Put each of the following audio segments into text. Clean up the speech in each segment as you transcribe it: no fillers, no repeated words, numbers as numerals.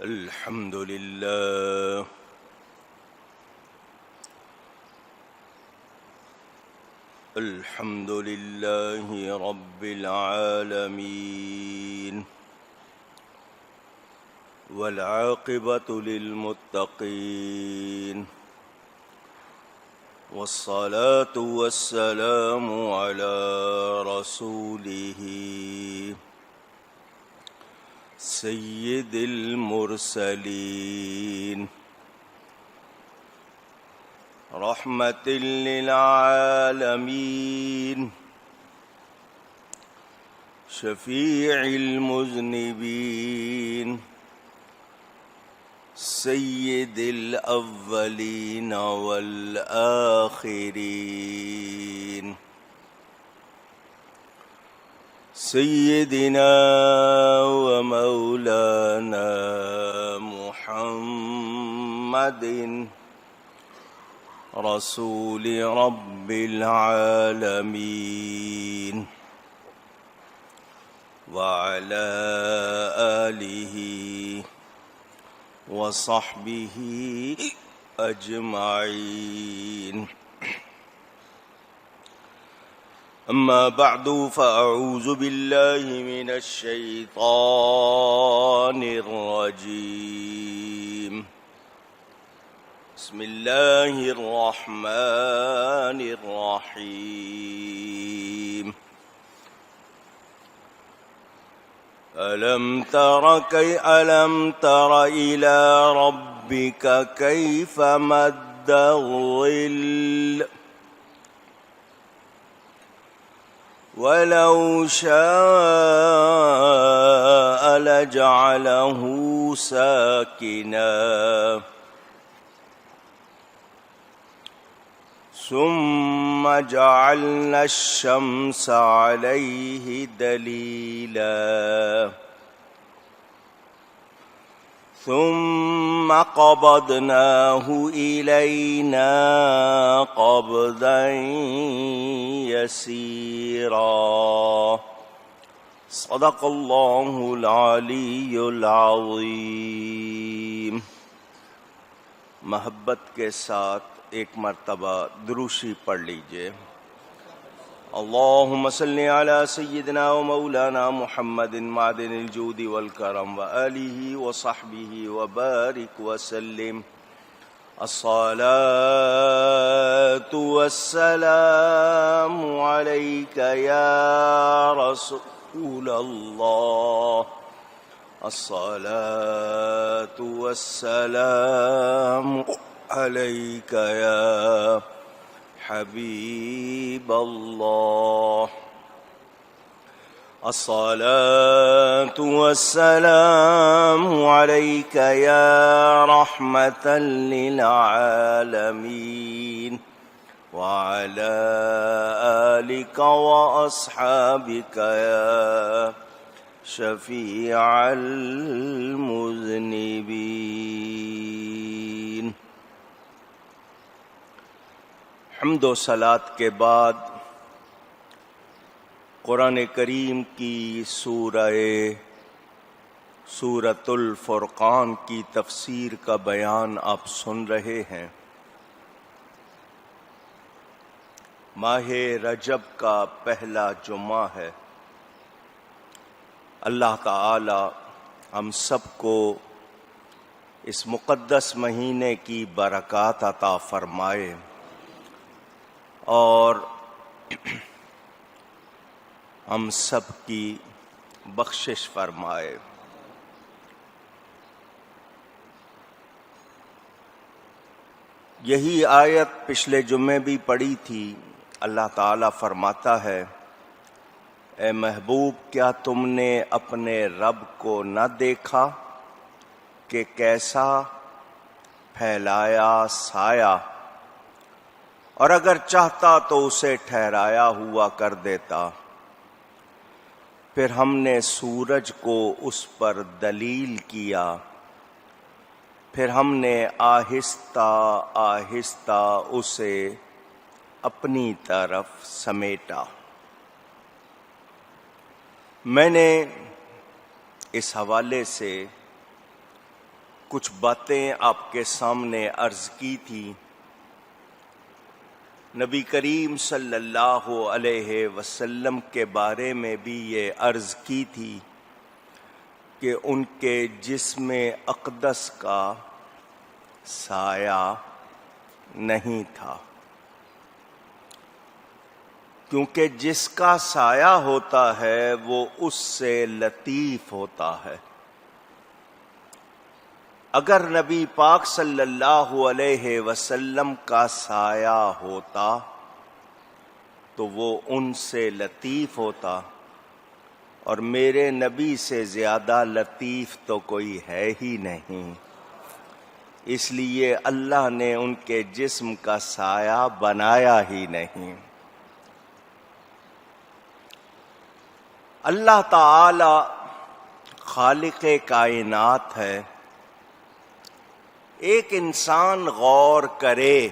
الحمد لله الحمد لله رب العالمين والعاقبة للمتقين والصلاة والسلام على رسوله سید المرسلین رحمت للعالمین شفیع المذنبین سید الاولین والآخرین سیدنا ومولانا محمد رسول رب العالمین وعلى آله وصحبه أجمعين. أما بعد فأعوذ بالله من الشيطان الرجيم. بسم الله الرحمن الرحيم. ألم تر إلى ربك كيف مد الظل ولو شاء لجعله ساكنا ثم جعلنا الشمس عليه دليلا ثم قبضناه إلينا قبضا يسيرا صدق الله العلي العظيم. محبت کے ساتھ ایک مرتبہ دروشی پڑھ لیجئے. اللهم صل على سيدنا ومولانا محمد معدن الجود والكرم وآله وصحبه وبارك وسلم. الصلاة والسلام عليك يا رسول الله. الصلاة والسلام عليك يا حبيب الله. الصلاة والسلام عليك يا رحمة للعالمين وعلى آلك وأصحابك يا شفيع المذنبين. حمد و صلات کے بعد قرآن کریم کی سورۃ الفرقان کی تفسیر کا بیان آپ سن رہے ہیں. ماہ رجب کا پہلا جمعہ ہے. اللہ تعالی ہم سب کو اس مقدس مہینے کی برکات عطا فرمائے اور ہم سب کی بخشش فرمائے. یہی آیت پچھلے جمعے بھی پڑھی تھی. اللہ تعالیٰ فرماتا ہے اے محبوب کیا تم نے اپنے رب کو نہ دیکھا کہ کیسا پھیلایا سایہ اور اگر چاہتا تو اسے ٹھہرایا ہوا کر دیتا. پھر ہم نے سورج کو اس پر دلیل کیا. پھر ہم نے آہستہ آہستہ اسے اپنی طرف سمیٹا. میں نے اس حوالے سے کچھ باتیں آپ کے سامنے عرض کی تھی. نبی کریم صلی اللہ علیہ وسلم کے بارے میں بھی یہ عرض کی تھی کہ ان کے جسم اقدس کا سایہ نہیں تھا، کیونکہ جس کا سایہ ہوتا ہے وہ اس سے لطیف ہوتا ہے. اگر نبی پاک صلی اللہ علیہ وسلم کا سایہ ہوتا تو وہ ان سے لطیف ہوتا، اور میرے نبی سے زیادہ لطیف تو کوئی ہے ہی نہیں. اس لیے اللہ نے ان کے جسم کا سایہ بنایا ہی نہیں. اللہ تعالی خالق کائنات ہے. ایک انسان غور کرے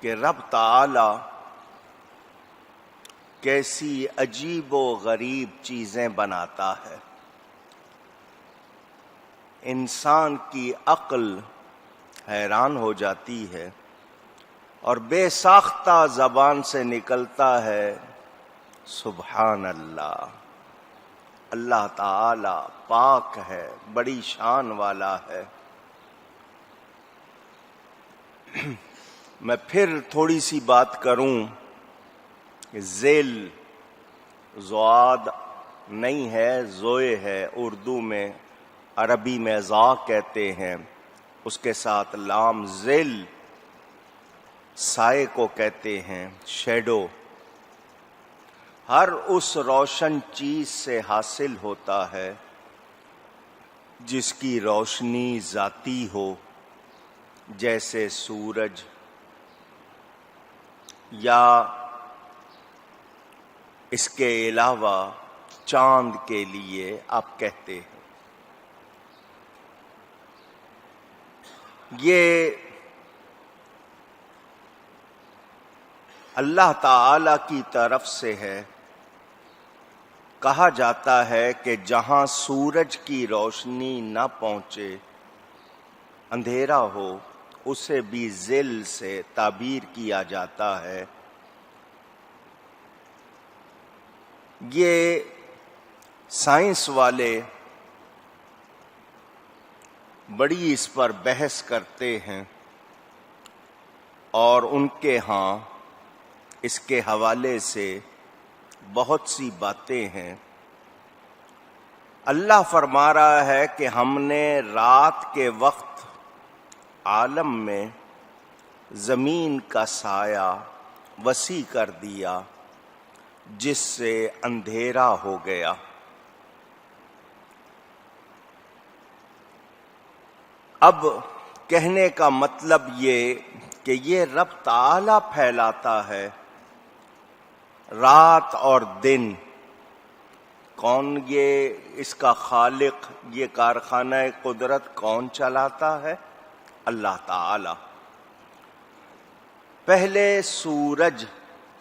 کہ رب تعالی کیسی عجیب و غریب چیزیں بناتا ہے. انسان کی عقل حیران ہو جاتی ہے اور بے ساختہ زبان سے نکلتا ہے سبحان اللہ. اللہ تعالی پاک ہے، بڑی شان والا ہے. میں پھر تھوڑی سی بات کروں کہ ذیل ضاد نہیں ہے، زوئے ہے. اردو میں، عربی میں ذا کہتے ہیں، اس کے ساتھ لام. ذیل سائے کو کہتے ہیں، شیڈو. ہر اس روشن چیز سے حاصل ہوتا ہے جس کی روشنی ذاتی ہو، جیسے سورج یا اس کے علاوہ چاند کے لیے آپ کہتے ہیں. یہ اللہ تعالی کی طرف سے ہے. کہا جاتا ہے کہ جہاں سورج کی روشنی نہ پہنچے، اندھیرا ہو، اسے بھی ظل سے تعبیر کیا جاتا ہے. یہ سائنس والے بڑی اس پر بحث کرتے ہیں، اور ان کے ہاں اس کے حوالے سے بہت سی باتیں ہیں. اللہ فرما رہا ہے کہ ہم نے رات کے وقت عالم میں زمین کا سایہ وسیع کر دیا، جس سے اندھیرا ہو گیا. اب کہنے کا مطلب یہ کہ یہ رب تعالی پھیلاتا ہے. رات اور دن کون یہ اس کا خالق، یہ کارخانہ قدرت کون چلاتا ہے؟ اللہ تعالی. پہلے سورج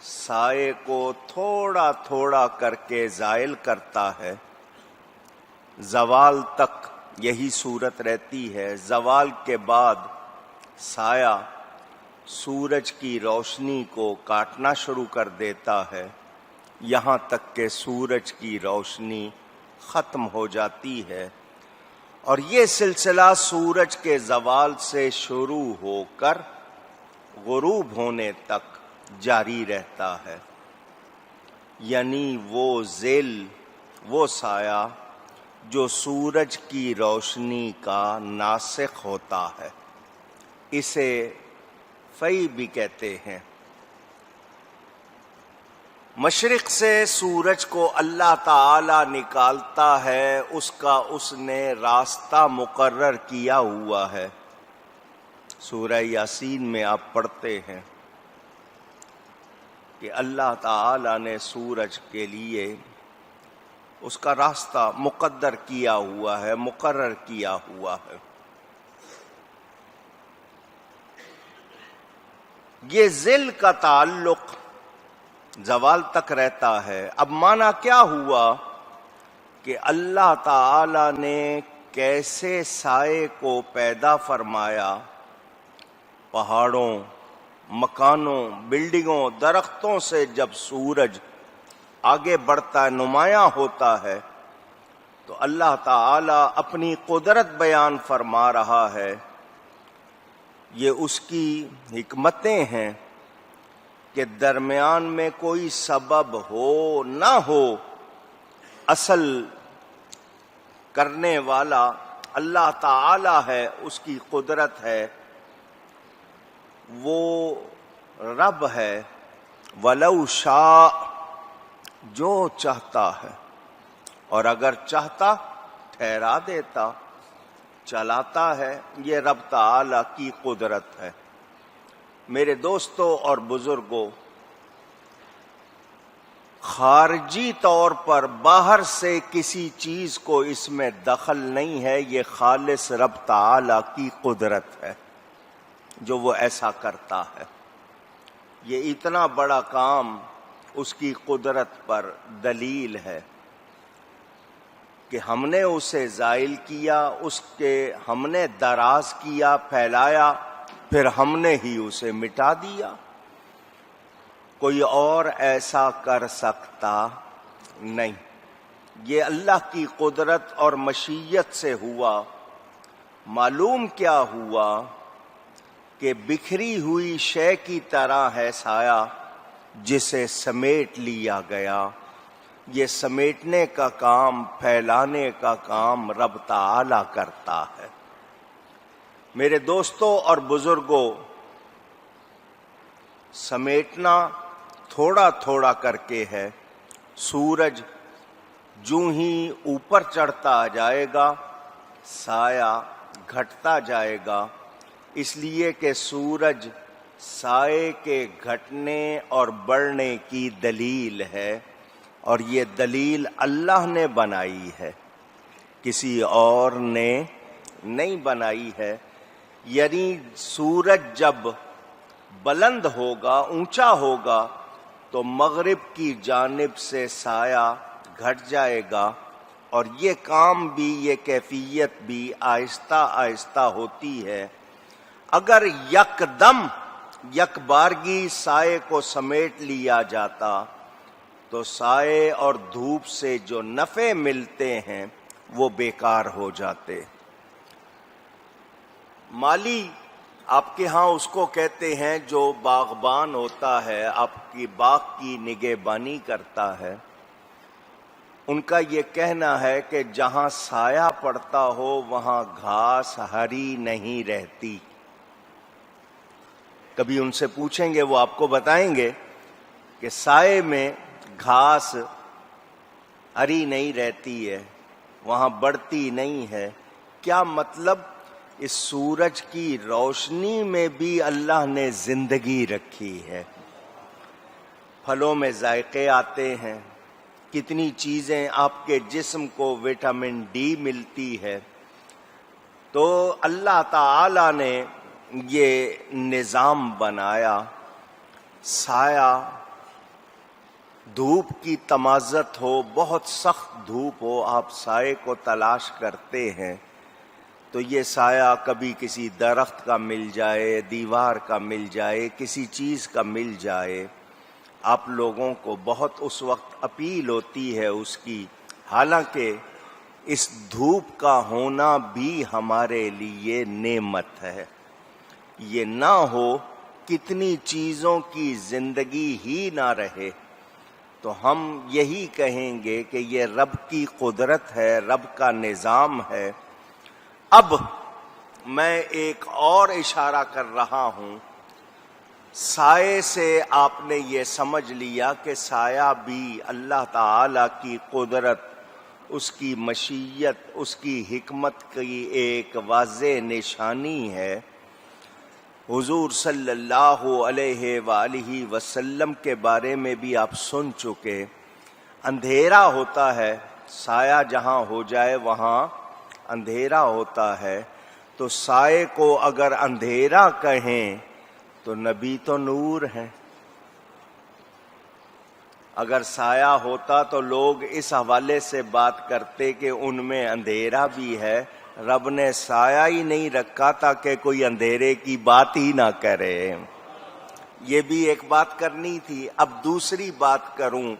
سائے کو تھوڑا تھوڑا کر کے زائل کرتا ہے، زوال تک یہی صورت رہتی ہے. زوال کے بعد سایہ سورج کی روشنی کو کاٹنا شروع کر دیتا ہے، یہاں تک کہ سورج کی روشنی ختم ہو جاتی ہے. اور یہ سلسلہ سورج کے زوال سے شروع ہو کر غروب ہونے تک جاری رہتا ہے. یعنی وہ ظل، وہ سایہ جو سورج کی روشنی کا ناسخ ہوتا ہے، اسے فی بھی کہتے ہیں. مشرق سے سورج کو اللہ تعالی نکالتا ہے، اس کا اس نے راستہ مقرر کیا ہوا ہے. سورہ یاسین میں آپ پڑھتے ہیں کہ اللہ تعالی نے سورج کے لیے اس کا راستہ مقدر کیا ہوا ہے، مقرر کیا ہوا ہے. یہ ظل کا تعلق زوال تک رہتا ہے. اب معنی کیا ہوا کہ اللہ تعالی نے کیسے سائے کو پیدا فرمایا، پہاڑوں، مکانوں، بلڈنگوں، درختوں سے جب سورج آگے بڑھتا ہے، نمایاں ہوتا ہے، تو اللہ تعالی اپنی قدرت بیان فرما رہا ہے۔ یہ اس کی حکمتیں ہیں کہ درمیان میں کوئی سبب ہو نہ ہو، اصل کرنے والا اللہ تعالی ہے، اس کی قدرت ہے، وہ رب ہے۔ وَلَوْ شَاءَ، جو چاہتا ہے، اور اگر چاہتا ٹھہرا دیتا، چلاتا ہے۔ یہ رب تعالی کی قدرت ہے۔ میرے دوستو اور بزرگوں، خارجی طور پر باہر سے کسی چیز کو اس میں دخل نہیں ہے، یہ خالص رب تعالی کی قدرت ہے جو وہ ایسا کرتا ہے۔ یہ اتنا بڑا کام اس کی قدرت پر دلیل ہے کہ ہم نے اسے زائل کیا، ہم نے دراز کیا، پھیلایا، پھر ہم نے ہی اسے مٹا دیا۔ کوئی اور ایسا کر سکتا نہیں۔ یہ اللہ کی قدرت اور مشیت سے ہوا۔ معلوم کیا ہوا کہ بکھری ہوئی شے کی طرح ہے سایہ جسے سمیٹ لیا گیا۔ یہ سمیٹنے کا کام، پھیلانے کا کام رب تعالی کرتا ہے۔ میرے دوستوں اور بزرگوں، سمیٹنا تھوڑا تھوڑا کر کے ہے۔ سورج جوں ہی اوپر چڑھتا جائے گا، سایہ گھٹتا جائے گا، اس لیے کہ سورج سائے کے گھٹنے اور بڑھنے کی دلیل ہے، اور یہ دلیل اللہ نے بنائی ہے، کسی اور نے نہیں بنائی ہے۔ یعنی سورج جب بلند ہوگا، اونچا ہوگا، تو مغرب کی جانب سے سایہ گھٹ جائے گا، اور یہ کام بھی، یہ کیفیت بھی آہستہ آہستہ ہوتی ہے۔ اگر یکدم یک بارگی سائے کو سمیٹ لیا جاتا تو سائے اور دھوپ سے جو نفع ملتے ہیں وہ بیکار ہو جاتے۔ مالی آپ کے ہاں اس کو کہتے ہیں جو باغبان ہوتا ہے، آپ کی باغ کی نگہبانی کرتا ہے۔ ان کا یہ کہنا ہے کہ جہاں سایہ پڑتا ہو وہاں گھاس ہری نہیں رہتی۔ کبھی ان سے پوچھیں گے، وہ آپ کو بتائیں گے کہ سائے میں گھاس ہری نہیں رہتی ہے، وہاں بڑھتی نہیں ہے۔ کیا مطلب؟ اس سورج کی روشنی میں بھی اللہ نے زندگی رکھی ہے۔ پھلوں میں ذائقے آتے ہیں، کتنی چیزیں آپ کے جسم کو وٹامن ڈی ملتی ہے۔ تو اللہ تعالی نے یہ نظام بنایا۔ سایہ، دھوپ کی تمازت ہو، بہت سخت دھوپ ہو، آپ سائے کو تلاش کرتے ہیں تو یہ سایہ کبھی کسی درخت کا مل جائے، دیوار کا مل جائے، کسی چیز کا مل جائے، آپ لوگوں کو بہت اس وقت اپیل ہوتی ہے اس کی۔ حالانکہ اس دھوپ کا ہونا بھی ہمارے لیے نعمت ہے۔ یہ نہ ہو، کتنی چیزوں کی زندگی ہی نہ رہے، تو ہم یہی کہیں گے کہ یہ رب کی قدرت ہے، رب کا نظام ہے۔ اب میں ایک اور اشارہ کر رہا ہوں۔ سائے سے آپ نے یہ سمجھ لیا کہ سایہ بھی اللہ تعالی کی قدرت، اس کی مشیت، اس کی حکمت کی ایک واضح نشانی ہے۔ حضور صلی اللہ علیہ وآلہ وسلم کے بارے میں بھی آپ سن چکے۔ اندھیرا ہوتا ہے، سایہ جہاں ہو جائے وہاں اندھیرا ہوتا ہے، تو سائے کو اگر اندھیرا کہیں تو نبی تو نور ہیں۔ اگر سایہ ہوتا تو لوگ اس حوالے سے بات کرتے کہ ان میں اندھیرا بھی ہے، رب نے سایہ ہی نہیں رکھا تاکہ کوئی اندھیرے کی بات ہی نہ کرے۔ یہ بھی ایک بات کرنی تھی۔ اب دوسری بات کروں